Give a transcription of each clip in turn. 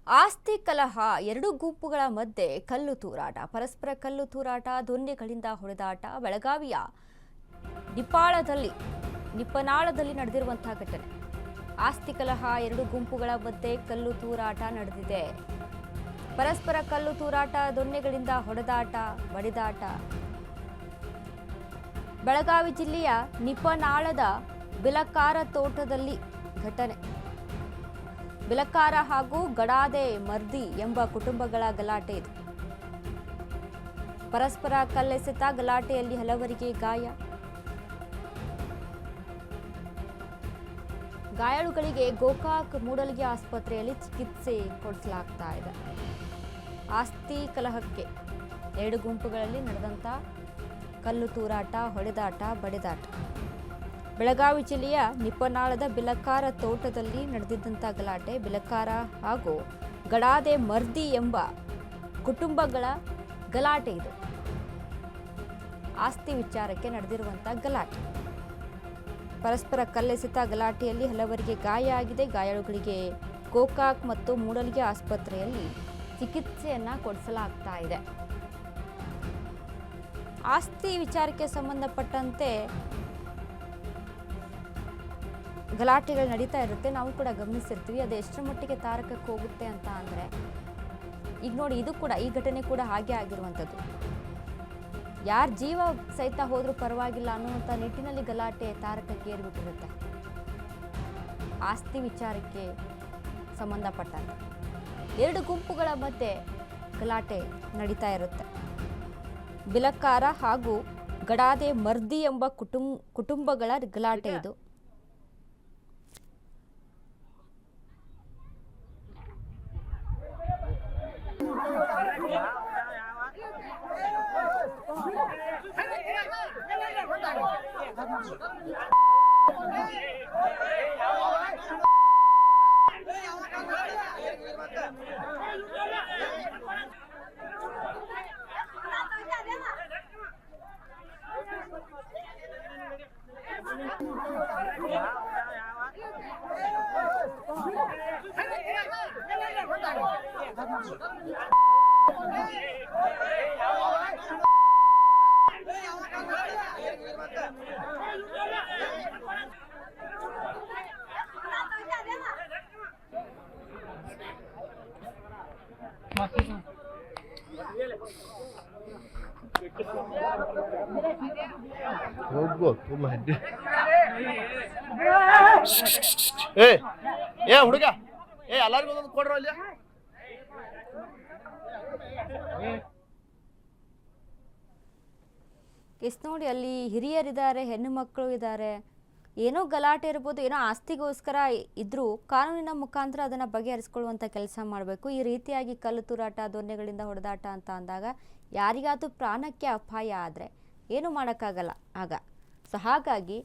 ಆಸ್ತಿ ಕಲಹ, ಎರಡು ಗುಂಪುಗಳ ಮಧ್ಯೆ ಕಲ್ಲು ತೂರಾಟ, ಪರಸ್ಪರ ಕಲ್ಲು ತೂರಾಟ, ದೊಣ್ಣೆಗಳಿಂದ ಹೊಡೆದಾಟ. ಬೆಳಗಾವಿಯ ನಿಪ್ಪನಾಳದಲ್ಲಿ ನಡೆದಿರುವಂತಹ ಘಟನೆ. ಆಸ್ತಿ ಕಲಹ, ಎರಡು ಗುಂಪುಗಳ ಮಧ್ಯೆ ಕಲ್ಲು ತೂರಾಟ ನಡೆದಿದೆ. ಪರಸ್ಪರ ಕಲ್ಲು ತೂರಾಟ, ದೊಣ್ಣೆಗಳಿಂದ ಹೊಡೆದಾಟ, ಬಡಿದಾಟ. ಬೆಳಗಾವಿ ಜಿಲ್ಲೆಯ ನಿಪ್ಪನಾಳದ ಬಿಲಕಾರ ತೋಟದಲ್ಲಿ ಘಟನೆ. ಬಿಲಕಾರ ಹಾಗೂ ಗಡಾದೆ ಮರ್ದಿ ಎಂಬ ಕುಟುಂಬಗಳ ಗಲಾಟೆ ಇದು. ಪರಸ್ಪರ ಕಲ್ಲೆಸೆತ ಗಲಾಟೆಯಲ್ಲಿ ಹಲವರಿಗೆ ಗಾಯಾಳುಗಳಿಗೆ ಗೋಕಾಕ್ ಮೂಡಲಗಿ ಆಸ್ಪತ್ರೆಯಲ್ಲಿ ಚಿಕಿತ್ಸೆ ಕೊಡಿಸಲಾಗ್ತಾ ಇದೆ. ಆಸ್ತಿ ಕಲಹಕ್ಕೆ ಎರಡು ಗುಂಪುಗಳಲ್ಲಿ ನಡೆದಂತ ಕಲ್ಲು ತೂರಾಟ, ಹೊಡೆದಾಟ, ಬಡಿದಾಟ. ಬೆಳಗಾವಿ ಜಿಲ್ಲೆಯ ನಿಪ್ಪನಾಳದ ಬಿಲಕಾರ ತೋಟದಲ್ಲಿ ನಡೆದಿದ್ದಂಥ ಗಲಾಟೆ. ಬಿಲಕಾರ ಹಾಗೂ ಗಡಾದೆ ಮರ್ದಿ ಎಂಬ ಕುಟುಂಬಗಳ ಗಲಾಟೆ ಇದು. ಆಸ್ತಿ ವಿಚಾರಕ್ಕೆ ನಡೆದಿರುವಂಥ ಗಲಾಟೆ. ಪರಸ್ಪರ ಕಲ್ಲೆಸೆತ ಗಲಾಟೆಯಲ್ಲಿ ಹಲವರಿಗೆ ಗಾಯ ಆಗಿದೆ. ಗಾಯಾಳುಗಳಿಗೆ ಗೋಕಾಕ್ ಮತ್ತು ಮೂಡಲಗಿ ಆಸ್ಪತ್ರೆಯಲ್ಲಿ ಚಿಕಿತ್ಸೆಯನ್ನ ಕೊಡಿಸಲಾಗ್ತಾ ಇದೆ. ಆಸ್ತಿ ವಿಚಾರಕ್ಕೆ ಸಂಬಂಧಪಟ್ಟಂತೆ ಗಲಾಟೆಗಳು ನಡೀತಾ ಇರುತ್ತೆ. ನಾವು ಕೂಡ ಗಮನಿಸಿರ್ತೀವಿ. ಅದು ಎಷ್ಟರ ಮಟ್ಟಿಗೆ ತಾರಕಕ್ಕೆ ಹೋಗುತ್ತೆ ಅಂತ ಅಂದರೆ, ಈಗ ನೋಡಿ, ಈ ಘಟನೆ ಕೂಡ ಹಾಗೆ ಆಗಿರುವಂಥದ್ದು. ಯಾರ ಜೀವ ಸಹಿತ ಹೋದ್ರೂ ಪರವಾಗಿಲ್ಲ ಅನ್ನುವಂಥ ನಿಟ್ಟಿನಲ್ಲಿ ಗಲಾಟೆ ತಾರಕಕ್ಕೆ ಏರ್ಬಿಟ್ಟಿರುತ್ತೆ. ಆಸ್ತಿ ವಿಚಾರಕ್ಕೆ ಸಂಬಂಧಪಟ್ಟಂತೆ ಎರಡು ಗುಂಪುಗಳ ಮಧ್ಯೆ ಗಲಾಟೆ ನಡೀತಾ ಇರುತ್ತೆ. ಬಿಲಕಾರ ಹಾಗೂ ಗಡಾದೆ ಮರ್ದಿ ಎಂಬ ಕುಟುಂಬಗಳ ಗಲಾಟೆ ಇದು. ಹುಡುಗ ಎಲ್ಲರಿಗೂ ಒಂದೊಂದು ಕೊಡ್ರ ಅಲ್ಲಿ. ಎಸ್ ನೋಡಿ, ಅಲ್ಲಿ ಹಿರಿಯರಿದ್ದಾರೆ, ಹೆಣ್ಣು ಮಕ್ಕಳು ಇದ್ದಾರೆ. ಏನೋ ಗಲಾಟೆ ಇರ್ಬೋದು, ಏನೋ ಆಸ್ತಿಗೋಸ್ಕರ ಇದ್ರೂ ಕಾನೂನಿನ ಮುಖಾಂತರ ಅದನ್ನು ಬಗೆಹರಿಸ್ಕೊಳ್ಳುವಂಥ ಕೆಲಸ ಮಾಡಬೇಕು. ಈ ರೀತಿಯಾಗಿ ಕಲ್ಲು ತೂರಾಟ, ದೊಣ್ಣೆಗಳಿಂದ ಹೊಡೆದಾಟ ಅಂತ ಅಂದಾಗ ಯಾರಿಗಾದ್ರೂ ಪ್ರಾಣಕ್ಕೆ ಅಪಾಯ ಆದರೆ ಏನು ಮಾಡೋಕ್ಕಾಗಲ್ಲ ಆಗ. ಸೊ ಹಾಗಾಗಿ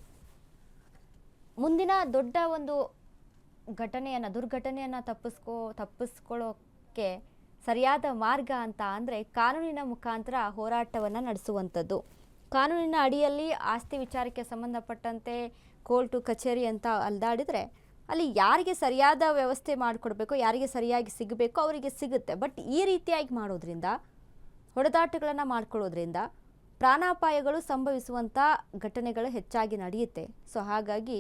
ಮುಂದಿನ ದೊಡ್ಡ ಒಂದು ದುರ್ಘಟನೆಯನ್ನು ತಪ್ಪಿಸ್ಕೊಳ್ಳೋಕ್ಕೆ ಸರಿಯಾದ ಮಾರ್ಗ ಅಂತ ಅಂದರೆ ಕಾನೂನಿನ ಮುಖಾಂತರ ಹೋರಾಟವನ್ನು ನಡೆಸುವಂಥದ್ದು. ಕಾನೂನಿನ ಅಡಿಯಲ್ಲಿ ಆಸ್ತಿ ವಿಚಾರಕ್ಕೆ ಸಂಬಂಧಪಟ್ಟಂತೆ ಕೋರ್ಟು ಕಚೇರಿ ಅಂತ ಅಲ್ದಾಡಿದರೆ ಅಲ್ಲಿ ಯಾರಿಗೆ ಸರಿಯಾದ ವ್ಯವಸ್ಥೆ ಮಾಡಿಕೊಡ್ಬೇಕು, ಯಾರಿಗೆ ಸರಿಯಾಗಿ ಸಿಗಬೇಕು ಅವರಿಗೆ ಸಿಗುತ್ತೆ. ಬಟ್ ಈ ರೀತಿಯಾಗಿ ಮಾಡೋದ್ರಿಂದ, ಹೊಡೆದಾಟಗಳನ್ನು ಮಾಡ್ಕೊಳ್ಳೋದ್ರಿಂದ ಪ್ರಾಣಾಪಾಯಗಳು ಸಂಭವಿಸುವಂಥ ಘಟನೆಗಳು ಹೆಚ್ಚಾಗಿ ನಡೆಯುತ್ತೆ. ಸೊ ಹಾಗಾಗಿ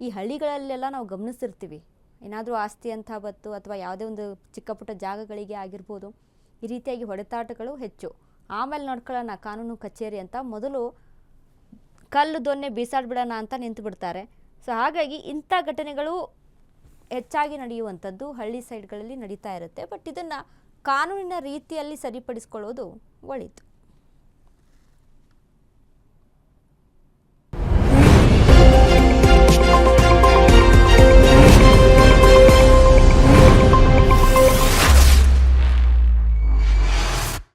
ಈ ಹಳ್ಳಿಗಳಲ್ಲೆಲ್ಲ ನಾವು ಗಮನಿಸಿರ್ತೀವಿ, ಏನಾದರೂ ಆಸ್ತಿ ಅಂತ ಬತ್ತು ಅಥವಾ ಯಾವುದೇ ಒಂದು ಚಿಕ್ಕ ಪುಟ್ಟ ಜಾಗಗಳಿಗೆ ಆಗಿರ್ಬೋದು, ಈ ರೀತಿಯಾಗಿ ಹೊಡೆದಾಟಗಳು ಹೆಚ್ಚು. ಆಮೇಲೆ ನೋಡ್ಕೊಳ್ಳೋಣ ಕಾನೂನು ಕಚೇರಿ ಅಂತ, ಮೊದಲು ಕಲ್ಲು ದೊಣ್ಣೆ ಬೀಸಾಡ್ಬಿಡೋಣ ಅಂತ ನಿಂತು ಬಿಡ್ತಾರೆ. ಸೊ ಹಾಗಾಗಿ ಇಂಥ ಘಟನೆಗಳು ಹೆಚ್ಚಾಗಿ ನಡೆಯುವಂಥದ್ದು ಹಳ್ಳಿ ಸೈಡ್ಗಳಲ್ಲಿ ನಡೀತಾ ಇರುತ್ತೆ. ಬಟ್ ಇದನ್ನು ಕಾನೂನಿನ ರೀತಿಯಲ್ಲಿ ಸರಿಪಡಿಸ್ಕೊಳ್ಳೋದು ಒಳಿತು.